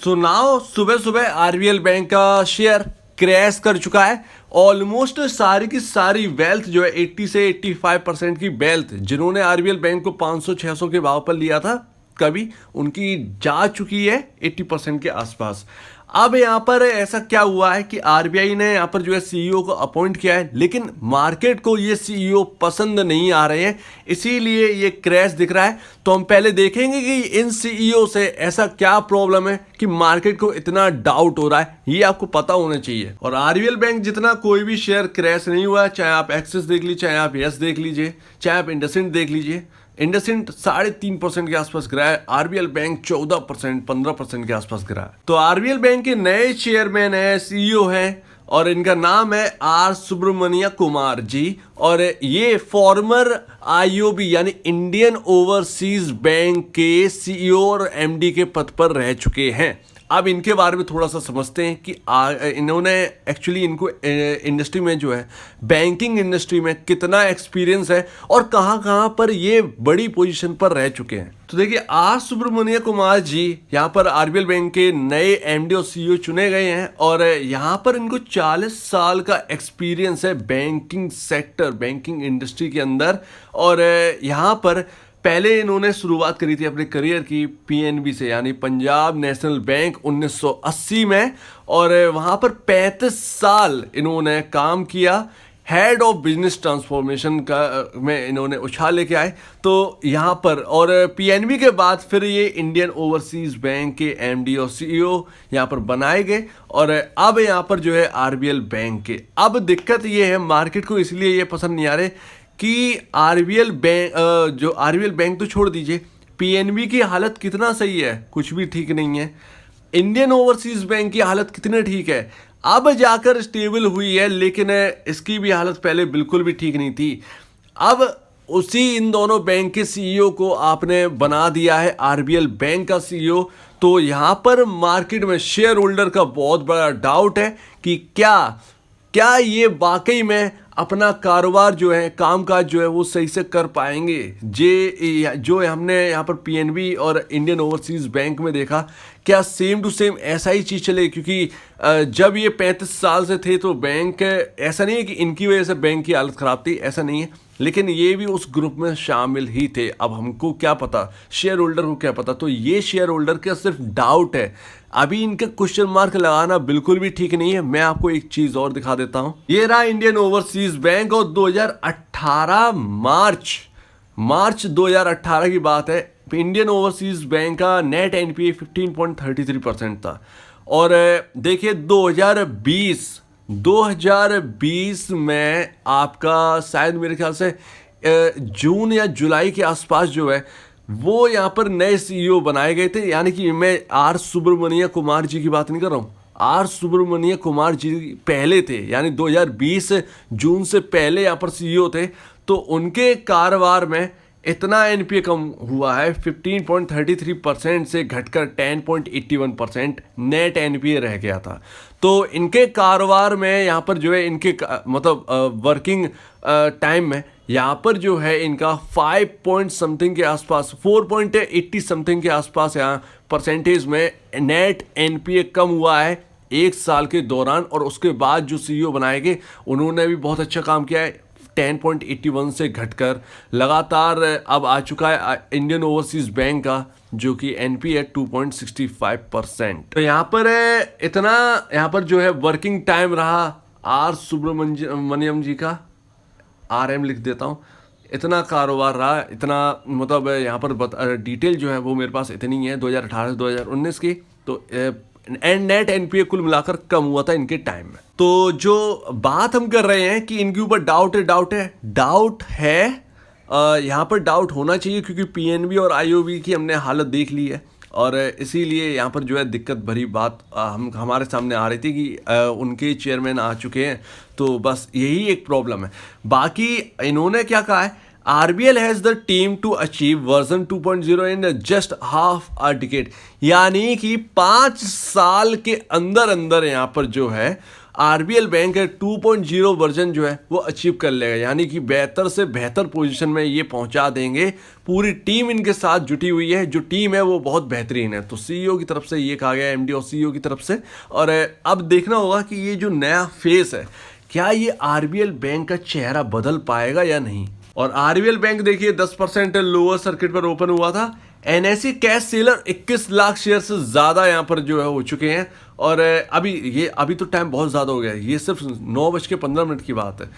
So now सुबह सुबह RBL bank का शेयर क्रैश कर चुका है। ऑलमोस्ट सारी की सारी वेल्थ जो है 80 से 85% की वेल्थ जिन्होंने आरबीएल बैंक को 500-600 के भाव पर लिया था कभी, उनकी जा चुकी है 80% के आसपास। अब यहाँ पर ऐसा क्या हुआ है कि आरबीआई ने यहाँ पर जो है सीईओ को अपॉइंट किया है, लेकिन मार्केट को ये सीईओ पसंद नहीं आ रहे हैं, इसीलिए ये क्रैश दिख रहा है। तो हम पहले देखेंगे कि इन सीईओ से ऐसा क्या प्रॉब्लम है कि मार्केट को इतना डाउट हो रहा है, ये आपको पता होना चाहिए। और आरबीएल बैंक जितना कोई भी शेयर क्रैश नहीं हुआ है, चाहे आप एक्सिस देख लीजिए, चाहे आप यस देख लीजिए, चाहे आप इंडसइंड देख लीजिए। इंडसइंड 3.5% के आसपास गिरा है, आरबीएल बैंक 14% 15% के आसपास गिरा है। तो आरबीएल बैंक के नए चेयरमैन है, सीईओ है, और इनका नाम है आर सुब्रमण्य कुमार जी, और ये फॉर्मर आईओबी यानी इंडियन ओवरसीज बैंक के सीईओ और एमडी के पद पर रह चुके हैं। अब इनके बारे में थोड़ा सा समझते हैं कि इन्होंने एक्चुअली इनको इंडस्ट्री में जो है बैंकिंग इंडस्ट्री में कितना एक्सपीरियंस है और कहाँ कहाँ पर ये बड़ी पोजीशन पर रह चुके हैं। तो देखिए, आर सुब्रमण्य कुमार जी यहाँ पर आरबीएल बैंक के नए एमडी और सीईओ चुने गए हैं, और यहाँ पर इनको 40 साल का एक्सपीरियंस है बैंकिंग सेक्टर, बैंकिंग इंडस्ट्री के अंदर। और यहाँ पर पहले इन्होंने शुरुआत करी थी अपने करियर की पीएनबी से, यानी पंजाब नेशनल बैंक 1980 में, और वहाँ पर 35 साल इन्होंने काम किया। हेड ऑफ बिजनेस ट्रांसफॉर्मेशन का में इन्होंने उछाल लेके आए तो यहाँ पर, और पीएनबी के बाद फिर ये इंडियन ओवरसीज बैंक के एमडी और सीईओ यहाँ पर बनाए गए, और अब यहाँ पर जो है आरबीएल बैंक के। अब दिक्कत ये है, मार्केट को इसलिए ये पसंद नहीं आ रहे कि आरबीएल बैंक जो आरबीएल बैंक तो छोड़ दीजिए, पीएनबी की हालत कितना सही है, कुछ भी ठीक नहीं है। इंडियन ओवरसीज बैंक की हालत कितने ठीक है, अब जाकर स्टेबल हुई है, लेकिन इसकी भी हालत पहले बिल्कुल भी ठीक नहीं थी। अब उसी इन दोनों बैंक के सीईओ को आपने बना दिया है आरबीएल बैंक का सीईओ, तो यहाँ पर मार्केट में शेयर होल्डर का बहुत बड़ा डाउट है कि क्या ये वाकई में अपना कारोबार जो है, कामकाज जो है वो सही से कर पाएंगे। जो हमने यहाँ पर पीएनबी और इंडियन ओवरसीज बैंक में देखा, क्या सेम टू सेम ऐसा ही चीज़ चले? क्योंकि जब ये 35 साल से थे तो बैंक, ऐसा नहीं है कि इनकी वजह से बैंक की हालत ख़राब थी, ऐसा नहीं है, लेकिन ये भी उस ग्रुप में शामिल ही थे। अब हमको क्या पता, शेयर होल्डर को क्या पता? तो ये शेयर होल्डर का सिर्फ डाउट है, अभी इनके क्वेश्चन मार्क लगाना बिल्कुल भी ठीक नहीं है। मैं आपको एक चीज़ और दिखा देता हूँ, ये रहा इंडियन ओवरसीज बैंक, और 2018 मार्च 2018 की बात है। इंडियन ओवरसीज बैंक का नेट एनपीए 15.33% था, और देखिए 2020 में आपका शायद मेरे ख्याल से जून या जुलाई के आसपास जो है वो यहाँ पर नए सीईओ बनाए गए थे। यानी कि मैं आर सुब्रमण्य कुमार जी की बात नहीं कर रहा हूँ, आर सुब्रमण्य कुमार जी पहले थे, यानी 2020 जून से पहले यहाँ पर सीईओ थे। तो उनके कारोबार में इतना एनपीए कम हुआ है, 15.33% से घटकर 10.81% नेट एनपीए रह गया था। तो इनके कारोबार में यहाँ पर जो है इनके मतलब वर्किंग टाइम में यहाँ पर जो है इनका 5 पॉइंट समथिंग के आसपास, 4.80 समथिंग के आसपास यहाँ परसेंटेज में नेट एनपीए कम हुआ है एक साल के दौरान। और उसके बाद जो सीईओ बनाए गए उन्होंने भी बहुत अच्छा काम किया है, 10.81 से घटकर लगातार अब आ चुका है इंडियन ओवरसीज बैंक का जो कि एनपीए 2.65%। तो यहाँ पर इतना यहाँ पर जो है वर्किंग टाइम रहा आर सुब्रमण्यम जी का, आरएम लिख देता हूँ, इतना कारोबार रहा, इतना मतलब यहाँ पर डिटेल जो है वो मेरे पास इतनी है 2018 से 2019 की। तो नेट एनपीए कुल मिलाकर कम हुआ था इनके टाइम में। तो जो बात हम कर रहे हैं कि इनके ऊपर डाउट है यहाँ पर डाउट होना चाहिए, क्योंकि पीएनबी और आईओबी की हमने हालत देख ली है, और इसीलिए यहाँ पर जो है दिक्कत भरी बात हमारे सामने आ रही थी कि उनके चेयरमैन आ चुके हैं, तो बस यही एक प्रॉब्लम है। बाकी इन्होंने क्या कहा है, RBL has the team to achieve version 2.0 in just half a decade, यानी कि 5 साल के अंदर अंदर यहाँ पर जो है आरबीएल बैंक 2.0 वर्जन जो है वो अचीव कर लेगा, यानी कि बेहतर से बेहतर पोजीशन में ये पहुंचा देंगे। पूरी टीम इनके साथ जुटी हुई है, जो टीम है वो बहुत बेहतरीन है। तो सीईओ की तरफ से ये कहा गया, एमडी और सीईओ की तरफ से। और अब देखना होगा कि ये जो नया फेस है, क्या ये आरबीएल बैंक का चेहरा बदल पाएगा या नहीं। और आरबीएल बैंक देखिए 10% लोअर सर्किट पर ओपन हुआ था। NSE cash seller 21 lakh share से ज्यादा यहाँ पर जो है हो चुके हैं। और अभी तो टाइम बहुत ज्यादा हो गया है, ये सिर्फ 9:15 की बात है।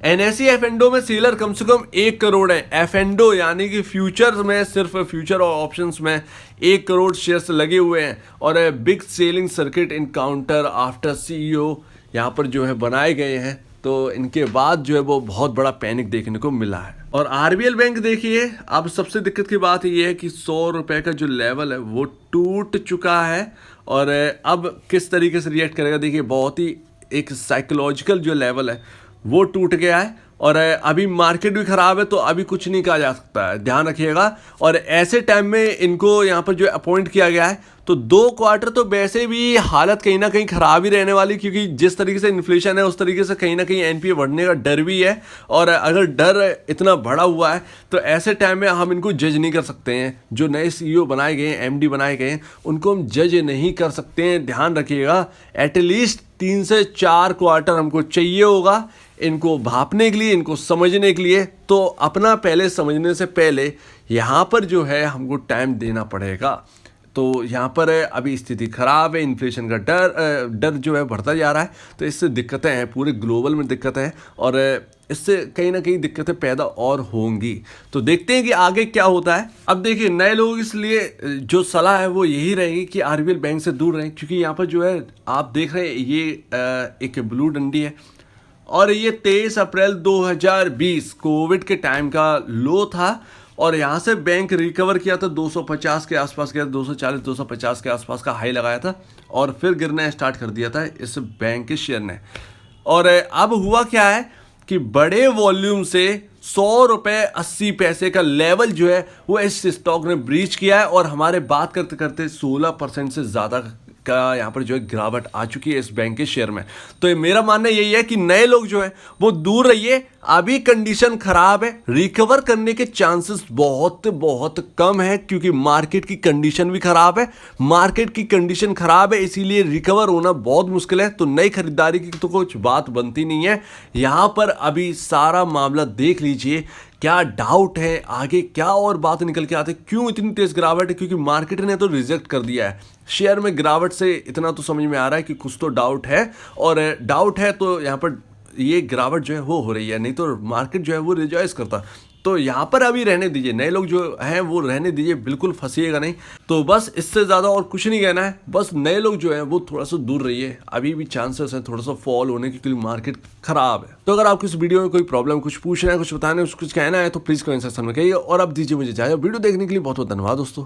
एनएसई एफएनडो में सेलर कम से कम 1 करोड़ है। एफएनडो यानी कि फ्यूचर में, सिर्फ फ्यूचर और ऑप्शंस में 1 करोड़ शेयर्स लगे हुए हैं। और big selling circuit encounter after CEO यहाँ पर जो है बनाए गए हैं। तो इनके बाद जो है वो बहुत बड़ा पैनिक देखने को मिला है। और आरबीएल बैंक देखिए, अब सबसे दिक्कत की बात ये है कि 100 रुपए का जो लेवल है वो टूट चुका है। और अब किस तरीके से रिएक्ट करेगा, देखिए बहुत ही एक साइकोलॉजिकल जो लेवल है वो टूट गया है। और अभी मार्केट भी खराब है, तो अभी कुछ नहीं कहा जा सकता है, ध्यान रखिएगा। और ऐसे टाइम में इनको यहाँ पर जो अपॉइंट किया गया है, तो 2 क्वार्टर तो वैसे भी हालत कहीं ना कहीं खराब ही रहने वाली, क्योंकि जिस तरीके से इन्फ्लेशन है उस तरीके से कहीं ना कहीं एनपीए बढ़ने का डर भी है। और अगर डर इतना बढ़ा हुआ है तो ऐसे टाइम में हम इनको जज नहीं कर सकते हैं। जो नए सीईओ बनाए गए हैं, एमडी बनाए गए हैं, उनको हम जज नहीं कर सकते हैं, ध्यान रखिएगा। एटलीस्ट 3 से 4 क्वार्टर हमको चाहिए होगा इनको भापने के लिए, इनको समझने के लिए। तो अपना पहले समझने से पहले यहाँ पर जो है हमको टाइम देना पड़ेगा। तो यहाँ पर अभी स्थिति खराब है, इन्फ्लेशन का डर जो है बढ़ता जा रहा है। तो इससे दिक्कतें हैं, पूरे ग्लोबल में दिक्कतें हैं, और इससे कहीं ना कहीं दिक्कतें पैदा और होंगी। तो देखते हैं कि आगे क्या होता है। अब देखिए, नए लोगों इसलिए जो सलाह है वो यही रहेगी कि आरबीएल बैंक से दूर रहें, क्योंकि यहाँ पर जो है आप देख रहे हैं ये एक ब्लू डंडी है। और ये 23 अप्रैल 2020 कोविड के टाइम का लो था। और यहाँ से बैंक रिकवर किया था, 250 के आसपास गया, 240 250 के आसपास का हाई लगाया था, और फिर गिरना स्टार्ट कर दिया था इस बैंक के शेयर ने। और अब हुआ क्या है कि बड़े वॉल्यूम से 100 रुपये 80 पैसे का लेवल जो है वो इस स्टॉक ने ब्रीच किया है। और हमारे बात करते करते 16% से ज़्यादा का यहाँ पर जो है गिरावट आ चुकी है इस बैंक के शेयर में। तो मेरा मानना यही है कि नए लोग जो है वो दूर रहिए। अभी कंडीशन खराब है, रिकवर करने के चांसेस बहुत बहुत कम है, क्योंकि मार्केट की कंडीशन भी खराब है। मार्केट की कंडीशन खराब है, इसीलिए रिकवर होना बहुत मुश्किल है। तो नई खरीदारी की तो कुछ बात बनती नहीं है। यहाँ पर अभी सारा मामला देख लीजिए, क्या डाउट है आगे क्या और बात निकल के आते, क्यों इतनी तेज गिरावट है, क्योंकि मार्केट ने तो रिजेक्ट कर दिया है। शेयर में गिरावट से इतना तो समझ में आ रहा है कि कुछ तो डाउट है, और डाउट है तो यहाँ पर ये गिरावट जो है वो हो रही है, नहीं तो मार्केट जो है वो रिजॉइस करता। तो यहाँ पर अभी रहने दीजिए, नए लोग जो हैं वो रहने दीजिए, बिल्कुल फंसिएगा नहीं। तो बस इससे ज़्यादा और कुछ नहीं कहना है, बस नए लोग जो हैं वो थोड़ा सा दूर रहिए। अभी भी चांसेस हैं थोड़ा सा फॉल होने के, क्योंकि मार्केट खराब है। तो अगर आपको इस वीडियो में कोई प्रॉब्लम, कुछ पूछना है, कुछ बताना है, कुछ कहना है, तो प्लीज़ कमेंट सेक्शन में कहिए। और अब दीजिए मुझे इजाज़त। वीडियो देखने के लिए बहुत बहुत धन्यवाद दोस्तों।